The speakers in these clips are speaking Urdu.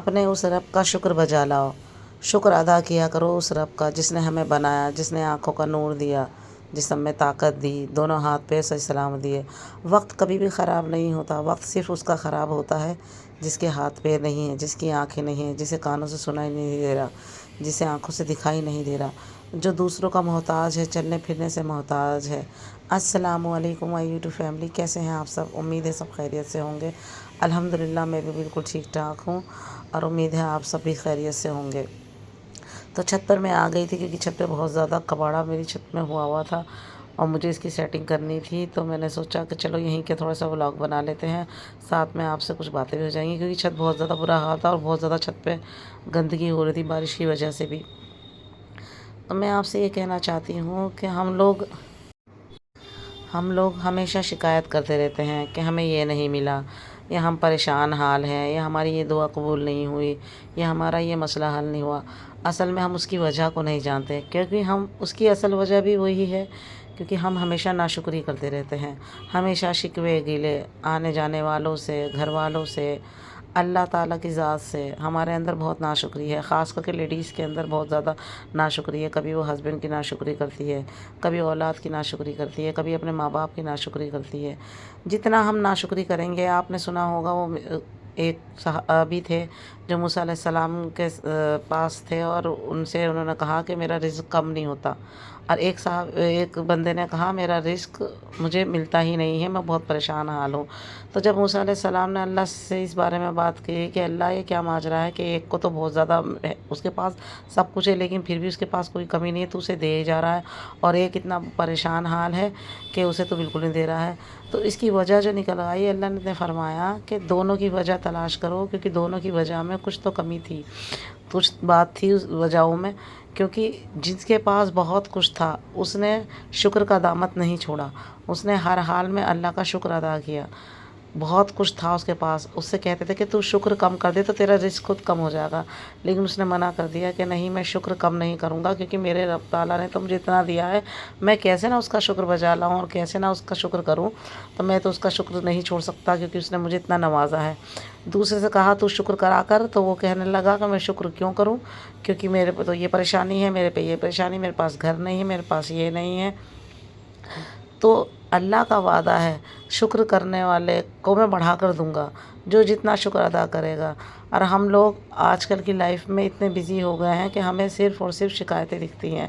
اپنے اس رب کا شکر بجا لاؤ، شکر ادا کیا کرو اس رب کا جس نے ہمیں بنایا، جس نے آنکھوں کا نور دیا، جسم میں طاقت دی، دونوں ہاتھ پیر صحیح سلامت دیے۔ وقت کبھی بھی خراب نہیں ہوتا، وقت صرف اس کا خراب ہوتا ہے جس کے ہاتھ پیر نہیں ہیں، جس کی آنکھیں نہیں ہیں، جسے کانوں سے سنائی نہیں دے رہا، جسے آنکھوں سے دکھائی نہیں دے رہا، جو دوسروں کا محتاج ہے، چلنے پھرنے سے محتاج ہے۔ السلام علیکم مائی یوٹیوب فیملی، کیسے ہیں آپ سب؟ امید ہے سب خیریت سے ہوں گے۔ الحمدللہ میں بھی بالکل ٹھیک ٹھاک ہوں، اور امید ہے آپ سب بھی خیریت سے ہوں گے۔ تو چھت پر میں آ گئی تھی کیونکہ چھت پہ بہت زیادہ کباڑا میری چھت میں ہوا تھا اور مجھے اس کی سیٹنگ کرنی تھی، تو میں نے سوچا کہ چلو یہیں کے تھوڑا سا ولاگ بنا لیتے ہیں، ساتھ میں آپ سے کچھ باتیں بھی ہو جائیں گی، کیونکہ چھت بہت زیادہ برا حال تھا اور بہت زیادہ چھت پہ گندگی ہو رہی تھی بارش کی وجہ سے بھی۔ تو میں آپ سے یہ کہنا چاہتی ہوں کہ ہم لوگ ہمیشہ شکایت کرتے رہتے ہیں کہ ہمیں یہ نہیں ملا، یا ہم پریشان حال ہیں، یا ہماری یہ دعا قبول نہیں ہوئی، یا ہمارا یہ مسئلہ حل نہیں ہوا۔ اصل میں ہم اس کی وجہ کو نہیں جانتے، کیونکہ ہم اس کی اصل وجہ بھی وہی ہے کیونکہ ہم ہمیشہ ناشکری کرتے رہتے ہیں، ہمیشہ شکوے گیلے آنے جانے والوں سے، گھر والوں سے، اللہ تعالیٰ کی ذات سے۔ ہمارے اندر بہت ناشکری ہے، خاص کر کے لیڈیز کے اندر بہت زیادہ ناشکری ہے۔ کبھی وہ ہسبینڈ کی ناشکری کرتی ہے، کبھی اولاد کی ناشکری کرتی ہے، کبھی اپنے ماں باپ کی ناشکری کرتی ہے۔ جتنا ہم ناشکری کریں گے، آپ نے سنا ہوگا وہ ایک صحابی تھے جو موسیٰ علیہ السلام کے پاس تھے، اور انہوں نے کہا کہ میرا رزق کم نہیں ہوتا، اور ایک بندے نے کہا میرا رزق مجھے ملتا ہی نہیں ہے، میں بہت پریشان حال ہوں۔ تو جب موسیٰ علیہ السلام نے اللہ سے اس بارے میں بات کی کہ اللہ یہ کیا ماجرا ہے کہ ایک کو تو بہت زیادہ اس کے پاس سب کچھ ہے لیکن پھر بھی اس کے پاس کوئی کمی نہیں ہے، تو اسے دے جا رہا ہے، اور ایک اتنا پریشان حال ہے کہ اسے تو بالکل نہیں دے رہا ہے۔ تو اس کی وجہ جو نکل آئی، اللہ نے فرمایا کہ دونوں کی وجہ تلاش کرو، کیونکہ دونوں کی وجہ میں کچھ تو کمی تھی، کچھ بات تھی اس وجہوں میں، کیونکہ جس کے پاس بہت کچھ تھا اس نے شکر کا دامت نہیں چھوڑا، اس نے ہر حال میں اللہ کا شکر ادا کیا۔ بہت کچھ تھا اس کے پاس، اس سے کہتے تھے کہ تو شکر کم کر دے تو تیرا رزق خود کم ہو جائے گا، لیکن اس نے منع کر دیا کہ نہیں، میں شکر کم نہیں کروں گا، کیونکہ میرے رب تعالیٰ نے تو مجھے اتنا دیا ہے، میں کیسے نہ اس کا شکر بجا لاؤں اور کیسے نہ اس کا شکر کروں، تو میں تو اس کا شکر نہیں چھوڑ سکتا کیونکہ اس نے مجھے اتنا نوازا ہے۔ دوسرے سے کہا تو شکر کرا کر، تو وہ کہنے لگا کہ میں شکر کیوں کروں، کیونکہ میرے پہ تو یہ پریشانی ہے، میرے پہ یہ پریشانی، میرے پاس گھر نہیں ہے، میرے پاس یہ نہیں ہے۔ تو اللہ کا وعدہ ہے شکر کرنے والے کو میں بڑھا کر دوں گا، جو جتنا شکر ادا کرے گا۔ اور ہم لوگ آج کل کی لائف میں اتنے بزی ہو گئے ہیں کہ ہمیں صرف اور صرف شکایتیں دکھتی ہیں،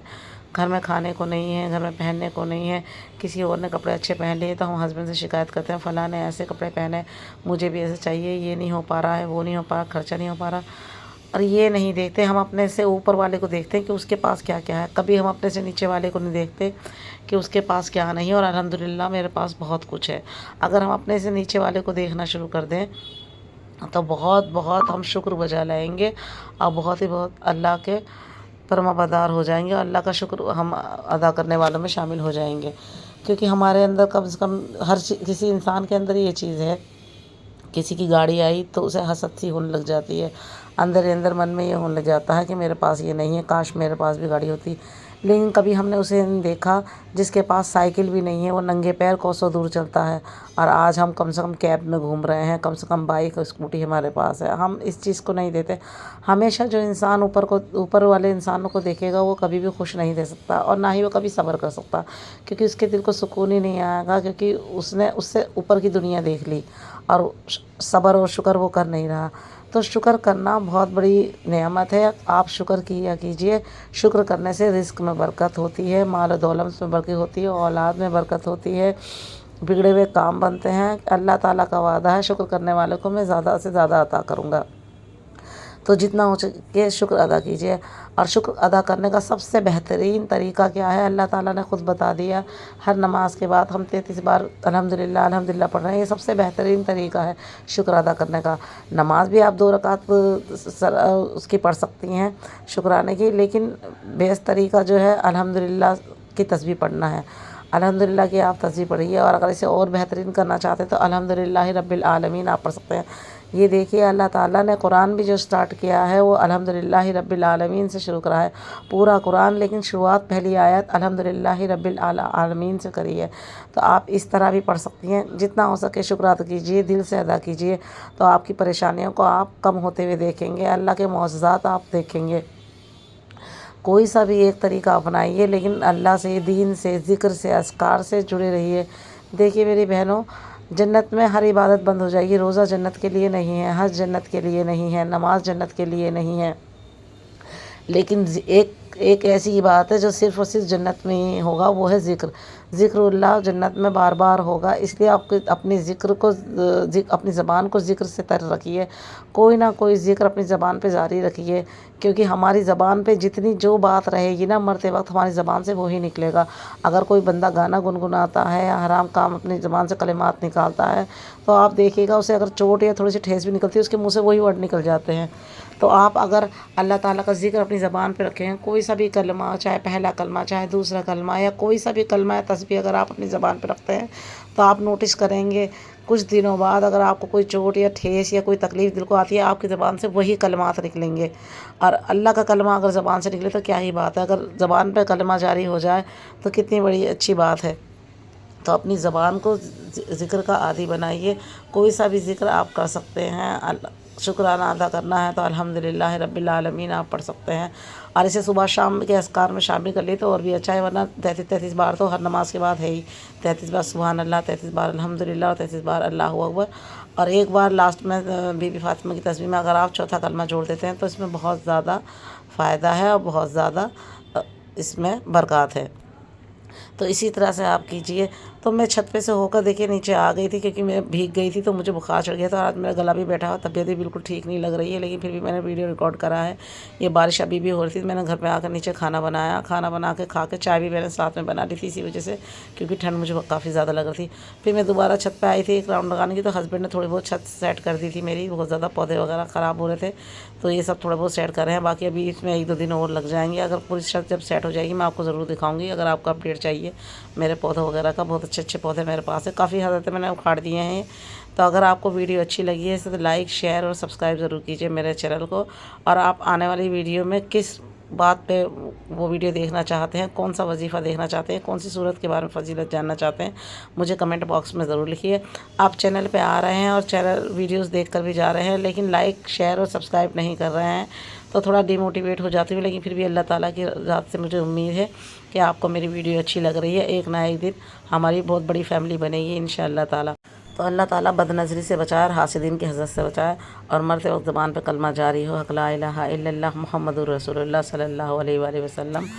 گھر میں کھانے کو نہیں ہے، گھر میں پہننے کو نہیں ہے، کسی اور نے کپڑے اچھے پہن لیے تو ہم ہسبینڈ سے شکایت کرتے ہیں فلاں نے ایسے کپڑے پہنے، مجھے بھی ایسے چاہیے، یہ نہیں ہو پا رہا ہے، وہ نہیں ہو پا رہا، خرچہ نہیں ہو پا رہا۔ اور یہ نہیں دیکھتے ہم اپنے سے اوپر والے کو دیکھتے ہیں کہ اس کے پاس کیا کیا ہے، کبھی ہم اپنے سے نیچے والے کو نہیں دیکھتے کہ اس کے پاس کیا نہیں ہے، اور الحمدللہ میرے پاس بہت کچھ ہے۔ اگر ہم اپنے سے نیچے والے کو دیکھنا شروع کر دیں تو بہت بہت ہم شکر بجا لائیں گے، اور بہت ہی بہت اللہ کے فرما بردار ہو جائیں گے، اور اللہ کا شکر ہم ادا کرنے والوں میں شامل ہو جائیں گے۔ کیونکہ ہمارے اندر کم سے کم کسی انسان کے اندر یہ چیز ہے، کسی کی گاڑی آئی تو اسے حسد سی ہونے لگ جاتی ہے، اندر ہی اندر من میں یہ ہونے لگ جاتا ہے کہ میرے پاس یہ نہیں ہے، کاش میرے پاس بھی گاڑی ہوتی۔ لیکن کبھی ہم نے اسے نہیں دیکھا جس کے پاس سائیکل بھی نہیں ہے، وہ ننگے پیر کوسوں دور چلتا ہے، اور آج ہم کم سے کم کیب میں گھوم رہے ہیں، کم سے کم بائک اور اسکوٹی ہمارے پاس ہے۔ ہم اس چیز کو نہیں دیتے۔ ہمیشہ جو انسان اوپر والے انسانوں کو دیکھے گا وہ کبھی بھی خوش نہیں رہ سکتا، اور نہ ہی وہ کبھی صبر کر سکتا، کیونکہ اس کے دل کو سکون ہی نہیں آئے گا، کیونکہ اس نے اس سے اوپر کی دنیا دیکھ لی اور صبر اور شکر وہ کر نہیں رہا۔ تو شکر کرنا بہت بڑی نعمت ہے، آپ شکر کیا کیجئے۔ شکر کرنے سے رزق میں برکت ہوتی ہے، مال و دولت میں برکت ہوتی ہے، اولاد میں برکت ہوتی ہے، بگڑے ہوئے کام بنتے ہیں۔ اللہ تعالیٰ کا وعدہ ہے شکر کرنے والوں کو میں زیادہ سے زیادہ عطا کروں گا۔ تو جتنا ہو سکے شکر ادا کیجئے، اور شکر ادا کرنے کا سب سے بہترین طریقہ کیا ہے، اللہ تعالیٰ نے خود بتا دیا۔ ہر نماز کے بعد ہم 33 بار الحمدللہ الحمدللہ پڑھ رہے ہیں، یہ سب سے بہترین طریقہ ہے شکر ادا کرنے کا۔ نماز بھی آپ 2 رکعت اس کی پڑھ سکتی ہیں شکرانے کی، لیکن بیسٹ طریقہ جو ہے الحمدللہ کی تسبیح پڑھنا ہے۔ الحمدللہ کی آپ تسبیح پڑھیے، اور اگر اسے اور بہترین کرنا چاہتے ہیں تو الحمدللہ رب العالمین آپ پڑھ سکتے ہیں، یہ دیکھیے اللہ تعالیٰ نے قرآن بھی جو سٹارٹ کیا ہے وہ الحمدللہ رب العالمین سے شروع کرا ہے، پورا قرآن، لیکن شروعات پہلی آیت الحمدللہ رب العالمین سے کری ہے۔ تو آپ اس طرح بھی پڑھ سکتی ہیں، جتنا ہو سکے شکر ادا کیجیے، دل سے ادا کیجیے، تو آپ کی پریشانیوں کو آپ کم ہوتے ہوئے دیکھیں گے، اللہ کے معجزات آپ دیکھیں گے۔ کوئی سا بھی ایک طریقہ اپنائیے، لیکن اللہ سے، دین سے، ذکر سے، اذکار سے جڑے رہیے۔ دیکھیے میری بہنوں، جنت میں ہر عبادت بند ہو جائے گی، روزہ جنت کے لیے نہیں ہے، حج جنت کے لیے نہیں ہے، نماز جنت کے لیے نہیں ہے، لیکن ایک ایسی عبادت ہے جو صرف اور صرف جنت میں ہی ہوگا، وہ ہے ذکر۔ ذکر اللہ جنت میں بار بار ہوگا، اس لیے آپ اپنی ذکر کو، اپنی زبان کو ذکر سے تر رکھیے، کوئی نہ کوئی ذکر اپنی زبان پہ جاری رکھیے، کیونکہ ہماری زبان پہ جتنی جو بات رہے گی نا، مرتے وقت ہماری زبان سے وہی نکلے گا۔ اگر کوئی بندہ گانا گنگناتا ہے یا حرام کام اپنی زبان سے کلمات نکالتا ہے، تو آپ دیکھیے گا اسے اگر چوٹ یا تھوڑی سی ٹھیس بھی نکلتی ہے، اس کے منہ سے وہی ورڈ نکل جاتے ہیں۔ تو آپ اگر اللہ تعالیٰ کا ذکر اپنی زبان پہ رکھیں، کوئی سا بھی کلمہ، چاہے پہلا کلمہ، چاہے دوسرا کلمہ، یا کوئی سا بھی کلمہ یا تسبیح اگر آپ اپنی زبان پہ رکھتے ہیں، تو آپ نوٹس کریں گے کچھ دنوں بعد اگر آپ کو کوئی چوٹ یا ٹھیس یا کوئی تکلیف دل کو آتی ہے، آپ کی زبان سے وہی کلمات نکلیں گے۔ اور اللہ کا کلمہ اگر زبان سے نکلے تو کیا ہی بات ہے، اگر زبان پہ کلمہ جاری ہو جائے تو کتنی بڑی اچھی بات ہے۔ تو اپنی زبان کو ذکر کا عادی بنائیے، کوئی سا بھی ذکر آپ کر سکتے ہیں۔ شکرانہ ادا کرنا ہے تو الحمدللہ رب العالمین آپ پڑھ سکتے ہیں، اور اسے صبح شام کے اذکار میں شامل کر لیے تو اور بھی اچھا ہے، ورنہ 33 بار تو ہر نماز کے بعد ہے ہی، 33 بار سبحان اللہ، 33 بار الحمدللہ، اور 33 بار اللہ اکبر، اور ایک بار لاسٹ میں بی بی فاطمہ کی تسبیح میں اگر آپ چوتھا کلمہ جوڑ دیتے ہیں تو اس میں بہت زیادہ فائدہ ہے اور بہت زیادہ اس میں برکات ہے۔ تو اسی طرح سے آپ کیجئے۔ تو میں چھت پہ سے ہو کر دیکھیے نیچے آ گئی تھی، کیونکہ میں بھیگ گئی تھی تو مجھے بخار چڑھ گیا تھا، اور آج میرا گلا بھی بیٹھا ہوا، طبیعت بھی بالکل ٹھیک نہیں لگ رہی ہے، لیکن پھر بھی میں نے ویڈیو ریکارڈ کرا ہے۔ یہ بارش ابھی بھی ہو رہی تھی، میں نے گھر پہ آ کر نیچے کھانا بنایا، کھانا بنا کے کھا کے، چائے بھی میں نے ساتھ میں بنا لی تھی اسی وجہ سے، کیونکہ ٹھنڈ مجھے کافی زیادہ لگ رہی تھی۔ پھر میں دوبارہ چھت پہ آئی تھی ایک راؤنڈ لگانے کی، تو ہسبینڈ نے تھوڑی بہت چھت سیٹ کر دی تھی میری، بہت زیادہ پودے وغیرہ خراب ہو رہے تھے، تو یہ سب تھوڑا بہت سیٹ کر رہے ہیں، باقی ابھی اس میں 1-2 دن اور لگ جائیں گے۔ اگر پوری چھت جب سیٹ ہو جائے گی میں آپ کو ضرور دکھاؤں گی، اگر آپ کو اپڈیٹ چاہیے میرے پودوں وغیرہ کا، بہت اچھے اچھے پودے میرے پاس ہیں، کافی حد میں نے اکھاڑ دیے ہیں۔ تو اگر آپ کو ویڈیو اچھی لگی ہے تو لائک، شیئر اور سبسکرائب ضرور کیجیے میرے چینل کو، اور آپ آنے والی ویڈیو میں کس بات پہ وہ ویڈیو دیکھنا چاہتے ہیں، کون سا وظیفہ دیکھنا چاہتے ہیں، کون سی صورت کے بارے میں فضیلت جاننا چاہتے ہیں، مجھے کمنٹ باکس میں ضرور لکھیے۔ آپ چینل پہ آ رہے ہیں اور چینل ویڈیوز دیکھ کر بھی جا رہے ہیں، لیکن لائک، شیئر اور سبسکرائب نہیں کر رہے ہیں، تو تھوڑا ڈی موٹیویٹ ہو جاتی ہوں، لیکن پھر بھی اللہ تعالیٰ کی ذات سے مجھے امید ہے کہ آپ کو میری ویڈیو اچھی لگ رہی ہے، ایک نہ ایک دن ہماری بہت بڑی فیملی بنے گی انشاءاللہ تعالیٰ۔ تو اللہ تعالیٰ بد نظری سے بچائے اور حاسدین کی حسد سے بچائے، اور مرتے وقت زبان پہ کلمہ جاری ہو، حق لا الہ الا اللہ محمد الرسول اللہ صلی اللہ علیہ وآلہ وسلم۔